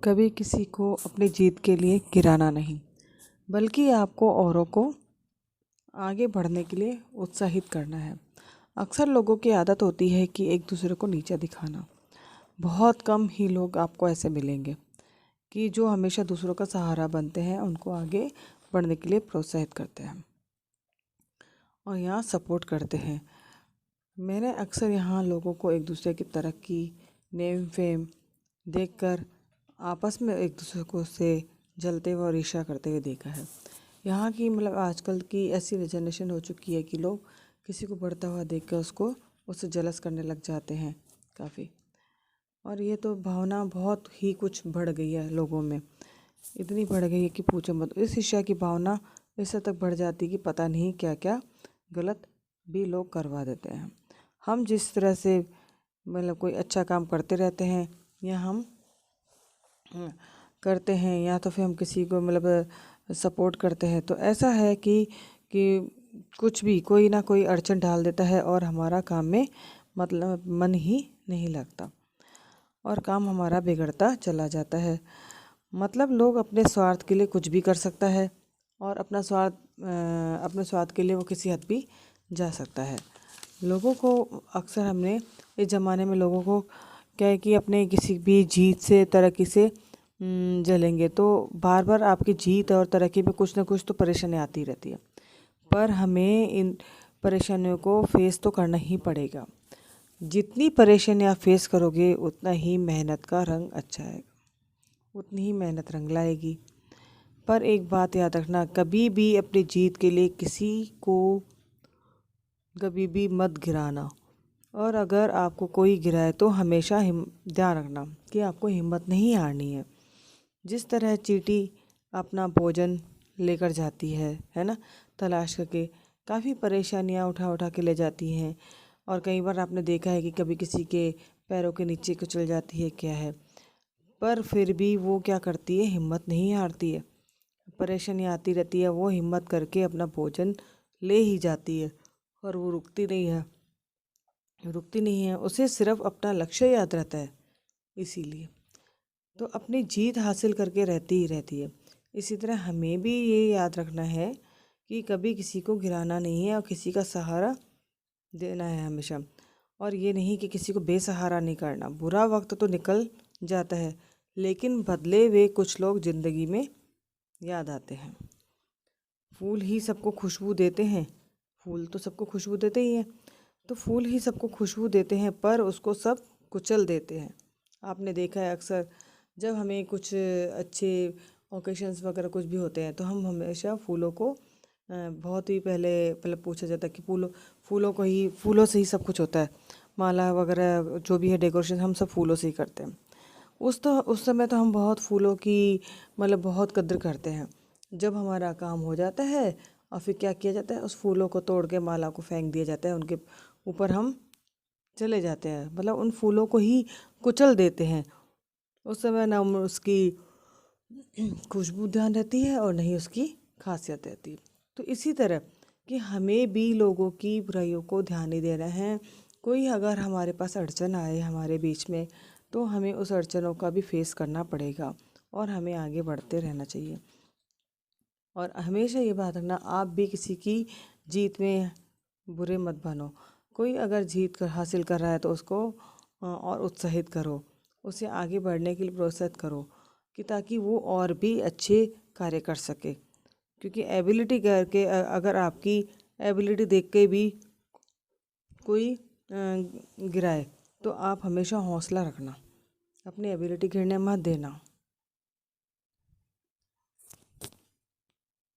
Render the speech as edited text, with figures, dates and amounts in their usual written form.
कभी किसी को अपनी जीत के लिए गिराना नहीं, बल्कि आपको औरों को आगे बढ़ने के लिए उत्साहित करना है। अक्सर लोगों की आदत होती है कि एक दूसरे को नीचा दिखाना। बहुत कम ही लोग आपको ऐसे मिलेंगे कि जो हमेशा दूसरों का सहारा बनते हैं, उनको आगे बढ़ने के लिए प्रोत्साहित करते हैं और यहाँ सपोर्ट करते हैं। मैंने अक्सर यहाँ लोगों को एक दूसरे की तरक्की, नेम फेम देखकर आपस में एक दूसरे को से जलते हुए और ईर्ष्या करते हुए देखा है। यहाँ की आजकल की ऐसी जनरेशन हो चुकी है कि लोग किसी को बढ़ता हुआ देख कर उससे जलस करने लग जाते हैं काफ़ी। और ये तो भावना बहुत ही कुछ बढ़ गई है लोगों में, इतनी बढ़ गई है कि पूछो मत। इस ईर्ष्या की भावना इससे तक बढ़ जाती है कि पता नहीं क्या क्या गलत भी लोग करवा देते हैं। हम जिस तरह से कोई अच्छा काम करते रहते हैं या हम करते हैं या तो फिर हम किसी को सपोर्ट करते हैं, तो ऐसा है कि कुछ भी कोई ना कोई अड़चन डाल देता है और हमारा काम में मन ही नहीं लगता और काम हमारा बिगड़ता चला जाता है। लोग अपने स्वार्थ के लिए कुछ भी कर सकता है और अपने स्वार्थ के लिए वो किसी हद भी जा सकता है। लोगों को अक्सर हमने इस ज़माने में लोगों को क्या है कि अपने किसी भी जीत से, तरक्की से जलेंगे, तो बार बार आपकी जीत और तरक्की में कुछ ना कुछ तो परेशानी आती रहती है, पर हमें इन परेशानियों को फेस तो करना ही पड़ेगा। जितनी परेशानियाँ फेस करोगे उतना ही मेहनत का रंग अच्छा आएगा, उतनी ही मेहनत रंग लाएगी। पर एक बात याद रखना, कभी भी अपनी जीत के लिए किसी को कभी भी मत गिराना। और अगर आपको कोई गिराए तो हमेशा ध्यान रखना कि आपको हिम्मत नहीं हारनी है। जिस तरह चींटी अपना भोजन लेकर जाती है ना, तलाश करके काफ़ी परेशानियां उठा उठा के ले जाती हैं। और कई बार आपने देखा है कि कभी किसी के पैरों के नीचे कुचल जाती है क्या है, पर फिर भी वो क्या करती है, हिम्मत नहीं हारती है। परेशानी आती रहती है, वो हिम्मत करके अपना भोजन ले ही जाती है और वो रुकती नहीं है। उसे सिर्फ अपना लक्ष्य याद रहता है, इसीलिए तो अपनी जीत हासिल करके रहती ही रहती है। इसी तरह हमें भी ये याद रखना है कि कभी किसी को गिराना नहीं है और किसी का सहारा देना है हमेशा। और ये नहीं कि किसी को बेसहारा नहीं करना। बुरा वक्त तो निकल जाता है, लेकिन बदले हुए कुछ लोग ज़िंदगी में याद आते हैं। फूल ही सबको खुशबू देते हैं, फूल तो सबको खुशबू देते ही हैं, तो फूल ही सबको खुशबू देते हैं पर उसको सब कुचल देते हैं। आपने देखा है अक्सर जब हमें कुछ अच्छे ओकेशंस वगैरह कुछ भी होते हैं, तो हम हमेशा फूलों को बहुत ही पहले पूछा जाता है कि फूलों से ही सब कुछ होता है। माला वगैरह जो भी है डेकोरेशन हम सब फूलों से ही करते हैं। उस समय तो हम बहुत फूलों की बहुत कद्र करते हैं। जब हमारा काम हो जाता है और फिर क्या किया जाता है, उस फूलों को तोड़ के माला को फेंक दिया जाता है, उनके ऊपर हम चले जाते हैं, उन फूलों को ही कुचल देते हैं। उस समय ना उसकी खुशबू ध्यान रहती है और नहीं उसकी खासियत रहती है। तो इसी तरह कि हमें भी लोगों की बुराइयों को ध्यान नहीं देना है। कोई अगर हमारे पास अड़चन आए हमारे बीच में, तो हमें उस अड़चनों का भी फेस करना पड़ेगा और हमें आगे बढ़ते रहना चाहिए। और हमेशा ये बात रखना, आप भी किसी की जीत में बुरे मत बनो। कोई अगर हासिल कर रहा है तो उसको और उत्साहित करो, उसे आगे बढ़ने के लिए प्रोत्साहित करो कि ताकि वो और भी अच्छे कार्य कर सके। क्योंकि एबिलिटी करके अगर आपकी एबिलिटी देख के भी कोई गिराए, तो आप हमेशा हौसला रखना, अपनी एबिलिटी गिरने मत देना।